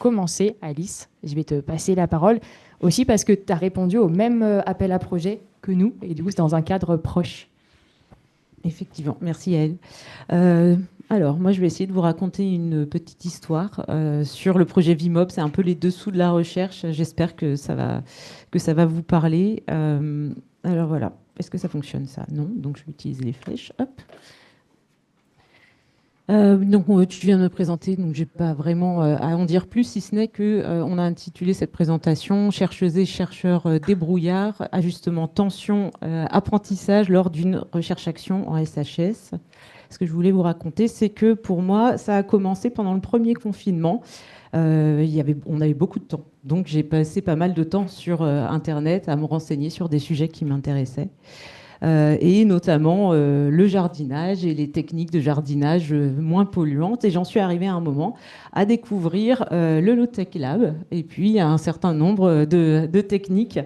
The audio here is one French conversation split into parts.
commencer, Alice, je vais te passer la parole. Aussi parce que tu as répondu au même appel à projet que nous, et du coup, c'est dans un cadre proche. Effectivement, merci à elle. Euh, alors, moi, je vais essayer de vous raconter une petite histoire sur le projet Vimob. C'est un peu les dessous de la recherche. J'espère que ça va vous parler. Alors voilà, est-ce que ça fonctionne ça? Non, donc je vais utiliser les flèches. Hop. Tu viens de me présenter, donc j'ai pas vraiment à en dire plus, si ce n'est que on a intitulé cette présentation Chercheuses et chercheurs débrouillards, ajustement tension, apprentissage lors d'une recherche-action en SHS. Ce que je voulais vous raconter, c'est que pour moi, ça a commencé pendant le premier confinement. On avait beaucoup de temps, donc j'ai passé pas mal de temps sur Internet à me renseigner sur des sujets qui m'intéressaient. Et notamment le jardinage et les techniques de jardinage moins polluantes. Et j'en suis arrivée à un moment à découvrir le Low-Tech Lab et puis un certain nombre de techniques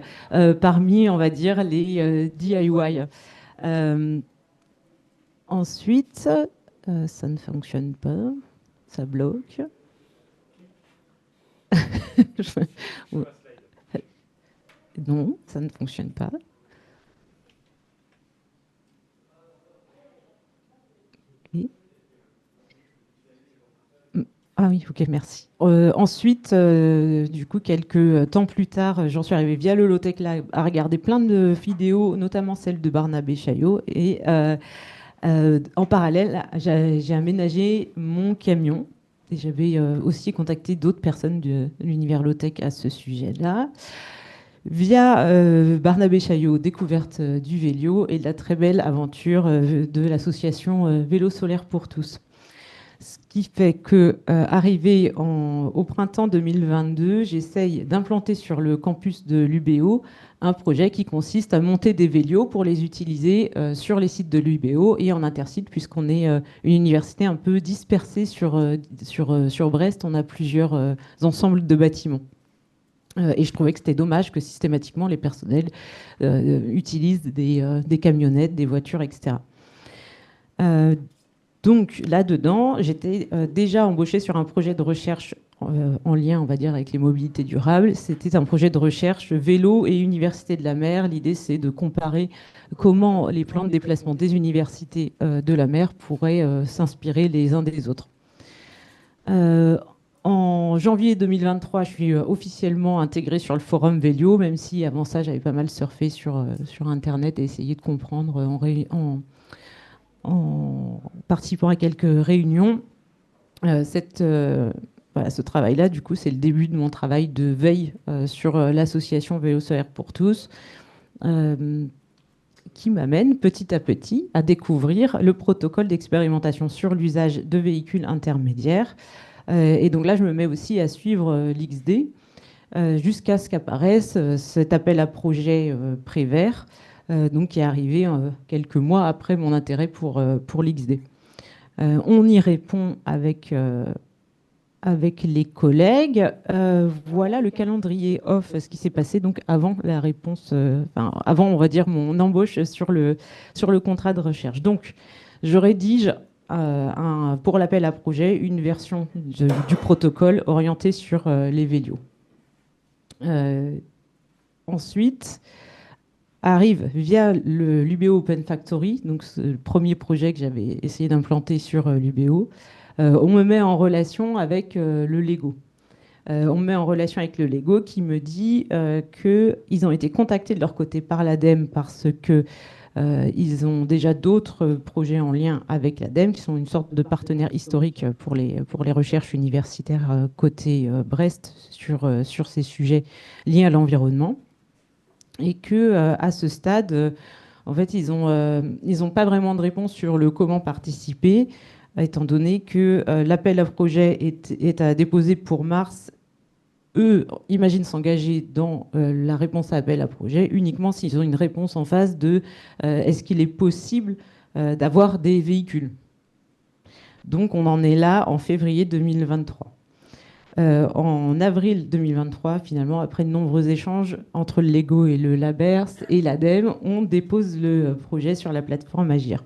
parmi, on va dire, les DIY. Euh, ensuite, ça ne fonctionne pas, ça bloque. Non, ça ne fonctionne pas. Ok. Ah oui, ok, merci. Ensuite, du coup, quelques temps plus tard, j'en suis arrivée via le Lotec Lab à regarder plein de vidéos, notamment celle de Barnabé Chaillot. Et en parallèle, j'ai aménagé mon camion. Et j'avais aussi contacté d'autres personnes de l'univers Lotec à ce sujet-là. Via Barnabé Chaillot, découverte du vélo et de la très belle aventure de l'association Vélo solaire pour tous. Ce qui fait que, au printemps 2022, j'essaye d'implanter sur le campus de l'UBO un projet qui consiste à monter des vélos pour les utiliser sur les sites de l'UBO et en intercite, puisqu'on est une université un peu dispersée sur Brest. On a plusieurs ensembles de bâtiments. Et je trouvais que c'était dommage que systématiquement les personnels utilisent des camionnettes, des voitures, etc. Donc là-dedans, j'étais déjà embauchée sur un projet de recherche en lien, on va dire, avec les mobilités durables. C'était un projet de recherche vélo et université de la mer. L'idée, c'est de comparer comment les plans de déplacement des universités de la mer pourraient s'inspirer les uns des autres. Euh, En janvier 2023, je suis officiellement intégrée sur le forum Vélio, même si avant ça, j'avais pas mal surfé sur Internet et essayé de comprendre en participant à quelques réunions. Euh, cette, euh, voilà, ce travail-là, du coup, c'est le début de mon travail de veille sur l'association Vélo solaire pour tous, euh, qui m'amène petit à petit à découvrir le protocole d'expérimentation sur l'usage de véhicules intermédiaires. Et donc là, je me mets aussi à suivre l'XD jusqu'à ce qu'apparaisse cet appel à projet Prévert, donc qui est arrivé quelques mois après mon intérêt pour l'XD. On y répond avec les collègues. Voilà le calendrier off, ce qui s'est passé donc avant la réponse, avant, on va dire, mon embauche sur le contrat de recherche. Donc, je rédige pour l'appel à projet une version du protocole orienté sur les vélos. Ensuite, arrive via l'UBO Open Factory, donc le premier projet que j'avais essayé d'implanter sur l'UBO. On me met en relation avec le Lego. On me met en relation avec le Lego qui me dit qu'ils ont été contactés de leur côté par l'ADEME parce que ils ont déjà d'autres projets en lien avec l'ADEME qui sont une sorte de partenaire historique pour les recherches universitaires côté Brest sur ces sujets liés à l'environnement. Et que à ce stade, en fait, ils ont pas vraiment de réponse sur le comment participer, étant donné que l'appel à projet est à déposer pour mars. Eux imaginent s'engager dans la réponse à appel à projet uniquement s'ils ont une réponse en face de est-ce qu'il est possible d'avoir des véhicules. Donc on en est là en février 2023. En avril 2023, finalement, après de nombreux échanges entre le Lego et le Labers et l'ADEME, on dépose le projet sur la plateforme Agir.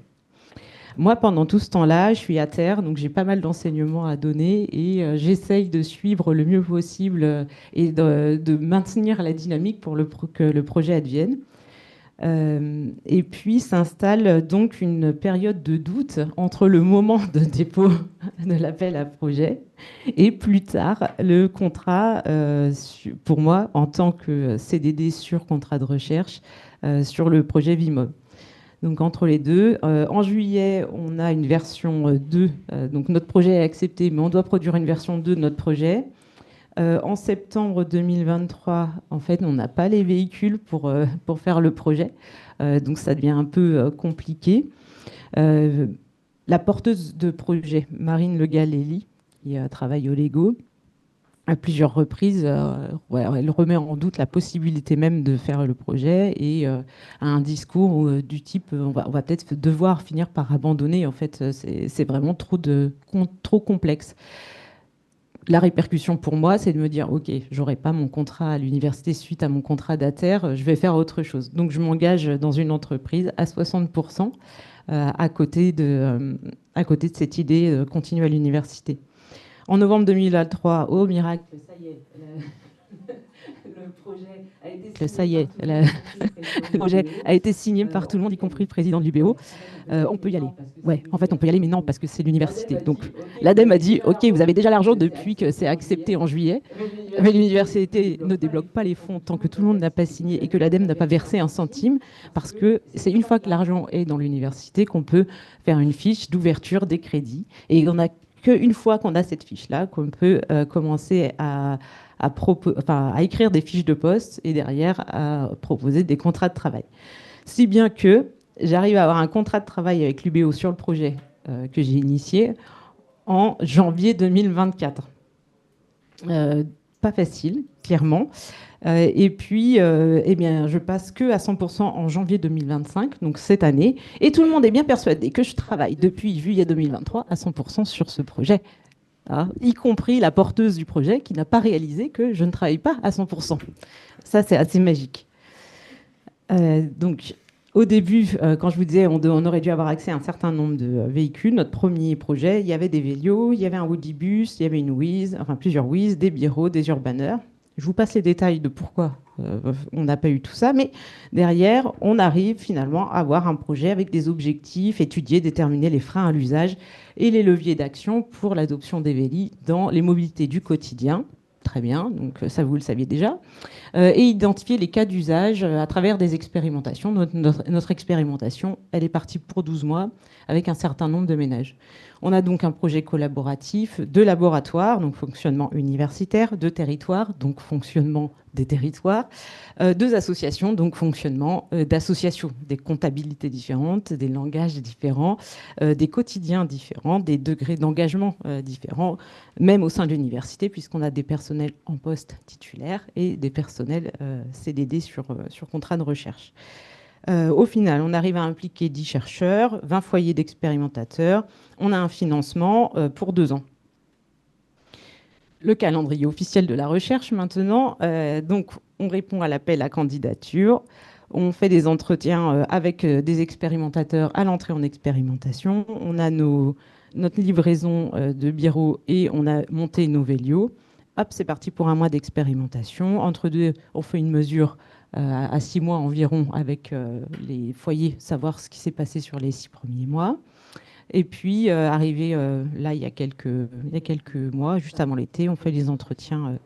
Moi, pendant tout ce temps-là, je suis à terre, donc j'ai pas mal d'enseignements à donner et j'essaye de suivre le mieux possible et de maintenir la dynamique pour que le projet advienne. Et puis s'installe donc une période de doute entre le moment de dépôt de l'appel à projet et plus tard le contrat, pour moi, en tant que CDD sur contrat de recherche, sur le projet Vimob. Donc entre les deux, en juillet, on a une version 2. Donc notre projet est accepté, mais on doit produire une version 2 de notre projet. En septembre 2023, en fait, on n'a pas les véhicules pour faire le projet. Donc ça devient un peu compliqué. La porteuse de projet, Marine Le Galelli, qui travaille au Lego, à plusieurs reprises, elle remet en doute la possibilité même de faire le projet et a un discours du type on va peut-être devoir finir par abandonner. En fait, c'est vraiment trop complexe. La répercussion pour moi, c'est de me dire ok, j'aurai pas mon contrat à l'université suite à mon contrat d'ATER, je vais faire autre chose. Donc je m'engage dans une entreprise à 60% à côté de cette idée de continuer à l'université. En novembre 2023, au miracle, ça y est, le projet a été ça y est, le projet a été signé par tout le monde, y compris le président de l'UBO. On peut y aller. Ouais, en fait, on peut y aller, mais non, parce que c'est l'université. Donc, l'ADEME a dit, OK, vous avez déjà l'argent depuis que c'est accepté en juillet, mais l'université ne débloque pas les fonds tant que tout le monde n'a pas signé et que l'ADEME n'a pas versé un centime, parce que c'est une fois que l'argent est dans l'université qu'on peut faire une fiche d'ouverture des crédits. Et on n'a qu'une fois qu'on a cette fiche-là qu'on peut commencer à écrire des fiches de poste et derrière à proposer des contrats de travail. Si bien que j'arrive à avoir un contrat de travail avec l'UBO sur le projet que j'ai initié en janvier 2024. Pas facile, clairement. Et puis, eh bien, je passe que à 100% en janvier 2025, donc cette année. Et tout le monde est bien persuadé que je travaille depuis juillet 2023 à 100% sur ce projet. Y compris la porteuse du projet qui n'a pas réalisé que je ne travaille pas à 100%. Ça, c'est assez magique. Donc, au début, quand je vous disais on aurait dû avoir accès à un certain nombre de véhicules, notre premier projet, il y avait des vélos, il y avait un Woodybus, il y avait une Wiz, enfin plusieurs Wiz, des Biro, des Urbaners. Je vous passe les détails de pourquoi on n'a pas eu tout ça, mais derrière, on arrive finalement à avoir un projet avec des objectifs, étudier, déterminer les freins à l'usage et les leviers d'action pour l'adoption des vélis dans les mobilités du quotidien. Très bien, donc ça vous le saviez déjà. Et identifier les cas d'usage à travers des expérimentations. Notre expérimentation, elle est partie pour 12 mois avec un certain nombre de ménages. On a donc un projet collaboratif de laboratoire, donc fonctionnement universitaire, de territoire, donc fonctionnement des territoires, deux associations, donc fonctionnement d'associations, des comptabilités différentes, des langages différents, des quotidiens différents, des degrés d'engagement différents, même au sein de l'université, puisqu'on a des personnels en poste titulaire et des personnels CDD sur contrat de recherche. Au final, on arrive à impliquer 10 chercheurs, 20 foyers d'expérimentateurs. On a un financement pour 2 ans. Le calendrier officiel de la recherche maintenant. Donc, on répond à l'appel à candidature. On fait des entretiens avec des expérimentateurs à l'entrée en expérimentation. On a notre livraison de bureaux et on a monté nos vélios. Hop, c'est parti pour un mois d'expérimentation. Entre deux, on fait une mesure à 6 mois environ avec les foyers, savoir ce qui s'est passé sur les 6 premiers mois. Et puis, arrivé là, il y a quelques mois, juste avant l'été, on fait les entretiens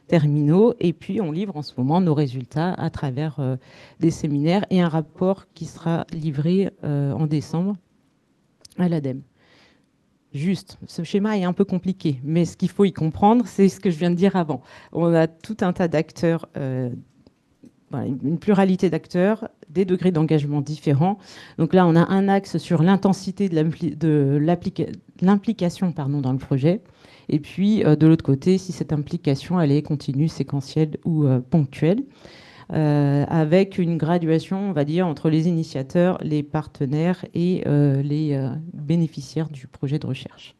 terminaux et puis on livre en ce moment nos résultats à travers des séminaires et un rapport qui sera livré en décembre à l'ADEME. Juste, ce schéma est un peu compliqué, mais ce qu'il faut y comprendre, c'est ce que je viens de dire avant. On a tout un tas d'acteurs, une pluralité d'acteurs, des degrés d'engagement différents. Donc là, on a un axe sur l'intensité de l'implication dans le projet. Et puis, de l'autre côté, si cette implication, elle est continue, séquentielle ou ponctuelle, avec une graduation, on va dire, entre les initiateurs, les partenaires et les bénéficiaires du projet de recherche.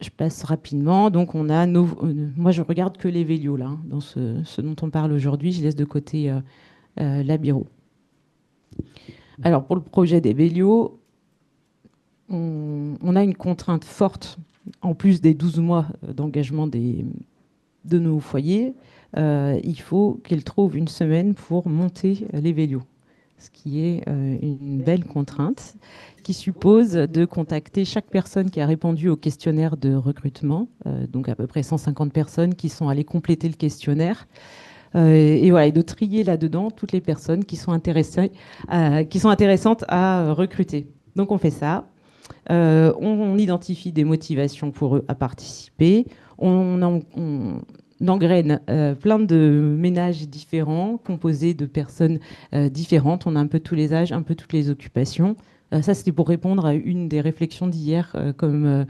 Je passe rapidement. Donc, on a moi, je regarde que les vélios, là, dans ce dont on parle aujourd'hui. Je laisse de côté la Biro. Alors, pour le projet des vélios, on a une contrainte forte, en plus des 12 mois d'engagement de nos foyers. Il faut qu'elles trouvent une semaine pour monter les vélos, ce qui est une belle contrainte qui suppose de contacter chaque personne qui a répondu au questionnaire de recrutement, donc à peu près 150 personnes qui sont allées compléter le questionnaire. Et voilà, et de trier là-dedans toutes les personnes qui sont intéressantes à recruter. Donc on fait ça. On identifie des motivations pour eux à participer. On engraine plein de ménages différents, composés de personnes différentes. On a un peu tous les âges, un peu toutes les occupations. Ça, c'était pour répondre à une des réflexions d'hier, comme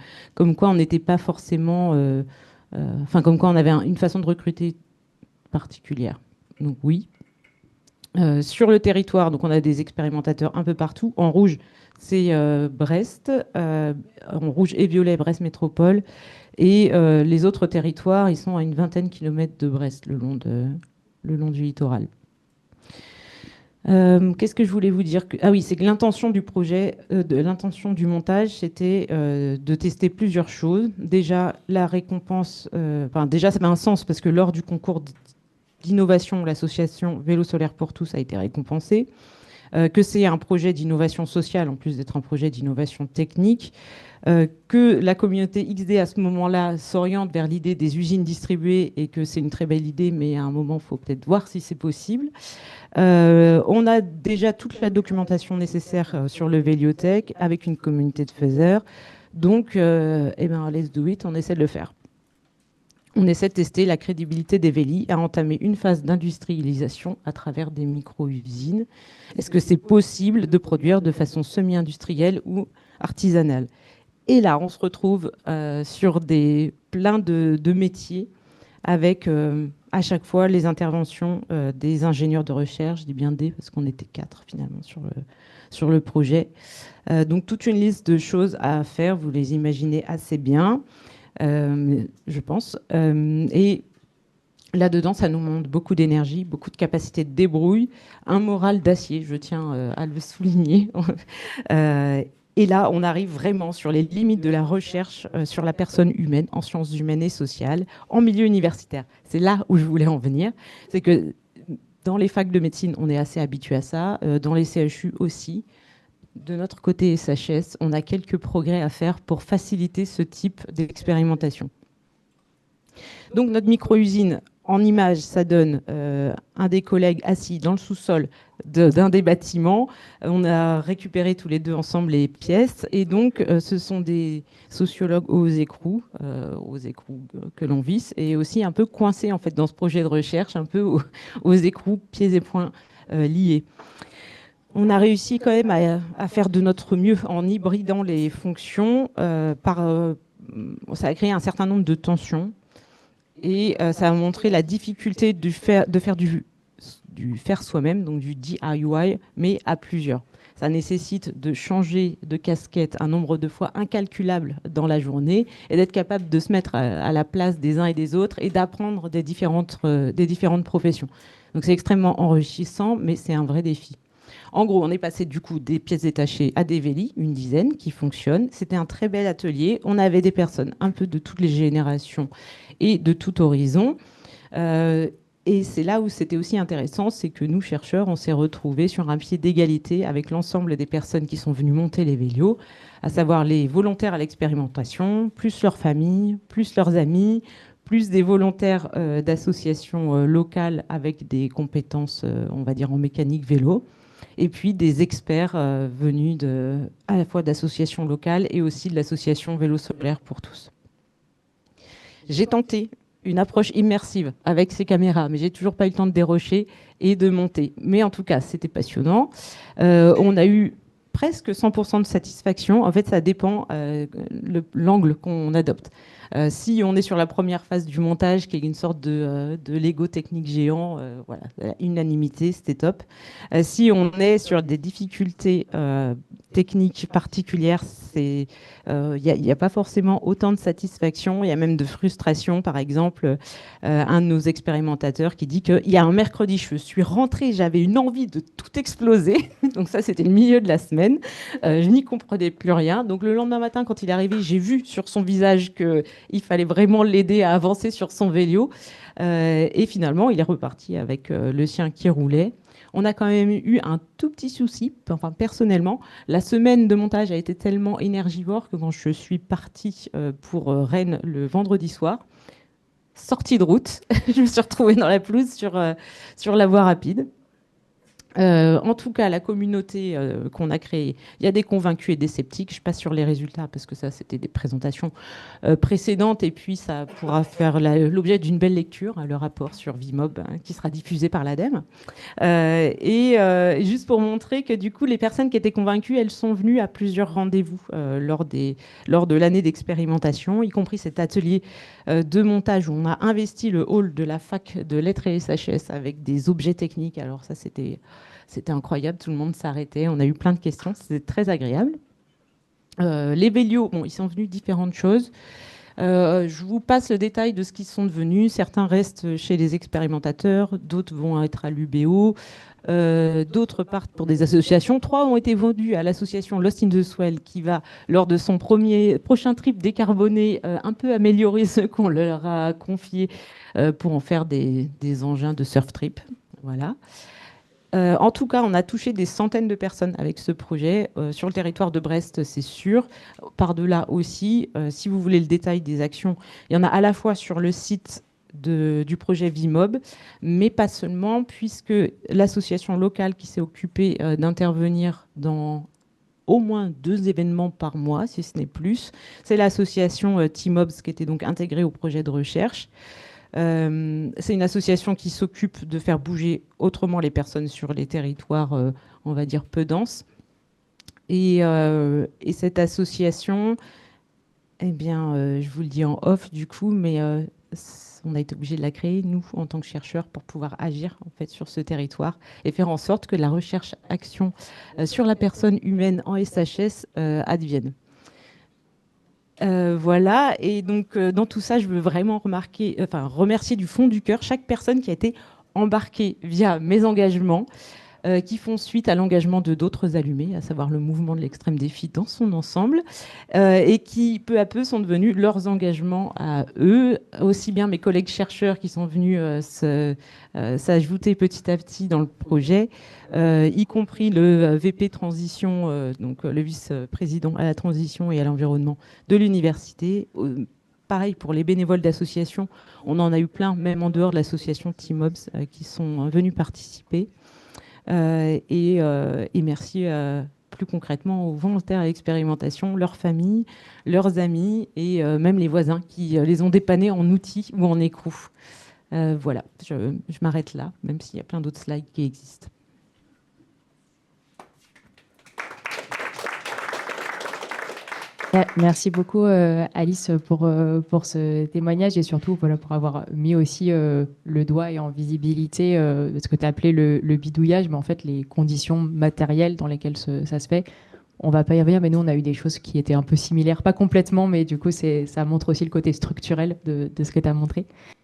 quoi on n'était pas forcément... Enfin, comme quoi on avait une façon de recruter particulière. Donc oui. Sur le territoire, donc on a des expérimentateurs un peu partout. En rouge, c'est Brest. En rouge et violet, Brest Métropole. Et les autres territoires, ils sont à une 20aine de kilomètres de Brest, le long du littoral. Qu'est-ce que je voulais vous dire? Ah oui, c'est que l'intention du projet, l'intention du montage, c'était de tester plusieurs choses. Déjà, la récompense, déjà, ça a un sens parce que lors du concours d'innovation, l'association Vélo solaire pour tous a été récompensée. Que c'est un projet d'innovation sociale, en plus d'être un projet d'innovation technique, que la communauté XD à ce moment-là s'oriente vers l'idée des usines distribuées et que c'est une très belle idée, mais à un moment, il faut peut-être voir si c'est possible. On a déjà toute la documentation nécessaire sur le Véliotech avec une communauté de faiseurs. Donc, let's do it, on essaie de le faire. On essaie de tester la crédibilité des vélis à entamer une phase d'industrialisation à travers des micro-usines. Est-ce que c'est possible de produire de façon semi-industrielle ou artisanale? Et là, on se retrouve sur plein de métiers avec à chaque fois les interventions des ingénieurs de recherche, je dis bien des, parce qu'on était 4 finalement sur le projet. Donc toute une liste de choses à faire, vous les imaginez assez bien. Je pense. Et là-dedans, ça nous montre beaucoup d'énergie, beaucoup de capacité de débrouille, un moral d'acier, je tiens à le souligner. Et là, on arrive vraiment sur les limites de la recherche sur la personne humaine, en sciences humaines et sociales, en milieu universitaire. C'est là où je voulais en venir. C'est que dans les facs de médecine, on est assez habitué à ça, dans les CHU aussi. De notre côté SHS, on a quelques progrès à faire pour faciliter ce type d'expérimentation. Donc notre micro-usine, en image, ça donne un des collègues assis dans le sous-sol d'un des bâtiments. On a récupéré tous les deux ensemble les pièces. Et donc, ce sont des sociologues aux écrous que l'on visse, et aussi un peu coincés en fait, dans ce projet de recherche, un peu aux écrous, pieds et poings liés. On a réussi quand même à faire de notre mieux en hybridant les fonctions. Ça a créé un certain nombre de tensions et ça a montré la difficulté de faire du faire soi-même, donc du DIY, mais à plusieurs. Ça nécessite de changer de casquette un nombre de fois incalculable dans la journée et d'être capable de se mettre à la place des uns et des autres et d'apprendre des différentes professions. Donc c'est extrêmement enrichissant, mais c'est un vrai défi. En gros, on est passé du coup des pièces détachées à des vélis, une dizaine qui fonctionnent. C'était un très bel atelier. On avait des personnes un peu de toutes les générations et de tout horizon. Et c'est là où c'était aussi intéressant, c'est que nous, chercheurs, on s'est retrouvés sur un pied d'égalité avec l'ensemble des personnes qui sont venues monter les vélos, à savoir les volontaires à l'expérimentation, plus leurs familles, plus leurs amis, plus des volontaires d'associations locales avec des compétences, on va dire, en mécanique vélo. Et puis des experts venus à la fois d'associations locales et aussi de l'association Vélo solaire pour tous. J'ai tenté une approche immersive avec ces caméras, mais j'ai toujours pas eu le temps de dérocher et de monter. Mais en tout cas, c'était passionnant. On a eu presque 100% de satisfaction. En fait, ça dépend l'angle qu'on adopte. Si on est sur la première phase du montage, qui est une sorte de Lego technique géant, voilà, unanimité, c'était top. Si on est sur des difficultés techniques particulières, il n'y a pas forcément autant de satisfaction, il y a même de frustration. Par exemple, un de nos expérimentateurs qui dit qu'il y a un mercredi, je suis rentrée, j'avais une envie de tout exploser. Donc ça, c'était le milieu de la semaine. Je n'y comprenais plus rien. Donc le lendemain matin, quand il est arrivé, j'ai vu sur son visage qu'il fallait vraiment l'aider à avancer sur son vélo. Et finalement, il est reparti avec le sien qui roulait. On a quand même eu un tout petit souci, enfin personnellement. La semaine de montage a été tellement énergivore que quand je suis partie pour Rennes le vendredi soir, sortie de route, je me suis retrouvée dans la pelouse sur la voie rapide. En tout cas, la communauté qu'on a créée, il y a des convaincus et des sceptiques. Je passe sur les résultats parce que ça, c'était des présentations précédentes. Et puis, ça pourra faire l'objet d'une belle lecture, le rapport sur Vimob, qui sera diffusé par l'ADEME. Juste pour montrer que du coup, les personnes qui étaient convaincues, elles sont venues à plusieurs rendez-vous lors de l'année d'expérimentation, y compris cet atelier de montage où on a investi le hall de la fac de lettres et SHS avec des objets techniques. Alors ça, c'était incroyable, tout le monde s'arrêtait, on a eu plein de questions, c'était très agréable. Les Vélios, bon, ils sont venus différentes choses. Je vous passe le détail de ce qu'ils sont devenus. Certains restent chez les expérimentateurs, d'autres vont être à l'UBO, d'autres partent pour des associations. 3 ont été vendus à l'association Lost in the Swell qui va, lors de son prochain trip décarboné, un peu améliorer ce qu'on leur a confié pour en faire des engins de surf trip. Voilà. En tout cas, on a touché des centaines de personnes avec ce projet. Sur le territoire de Brest, c'est sûr. Par-delà aussi, si vous voulez le détail des actions, il y en a à la fois sur le site du projet Vimob, mais pas seulement, puisque l'association locale qui s'est occupée d'intervenir dans au moins 2 événements par mois, si ce n'est plus, c'est l'association Teamobs qui était donc intégrée au projet de recherche. C'est une association qui s'occupe de faire bouger autrement les personnes sur les territoires, on va dire, peu denses. Et cette association, eh bien, je vous le dis en off du coup, mais on a été obligé de la créer, nous, en tant que chercheurs, pour pouvoir agir en fait, sur ce territoire et faire en sorte que la recherche-action sur la personne humaine en SHS advienne. Voilà, et donc dans tout ça, je veux vraiment remercier du fond du cœur chaque personne qui a été embarquée via mes engagements, qui font suite à l'engagement de d'autres allumés, à savoir le mouvement de l'extrême défi dans son ensemble, et qui peu à peu sont devenus leurs engagements à eux, aussi bien mes collègues chercheurs qui sont venus s'ajouter petit à petit dans le projet, y compris le VP Transition, donc le vice-président à la transition et à l'environnement de l'université. Pareil pour les bénévoles d'associations, on en a eu plein, même en dehors de l'association Teamobs, qui sont venus participer. Et merci plus concrètement aux volontaires à l'expérimentation, leurs familles, leurs amis et même les voisins qui les ont dépannés en outils ou en écrou. Voilà, je m'arrête là, même s'il y a plein d'autres slides qui existent. Merci beaucoup Alice pour ce témoignage et surtout voilà, pour avoir mis aussi le doigt et en visibilité ce que tu as appelé le bidouillage, mais en fait les conditions matérielles dans lesquelles ça se fait. On va pas y revenir, mais nous on a eu des choses qui étaient un peu similaires, pas complètement, mais du coup ça montre aussi le côté structurel de ce que tu as montré.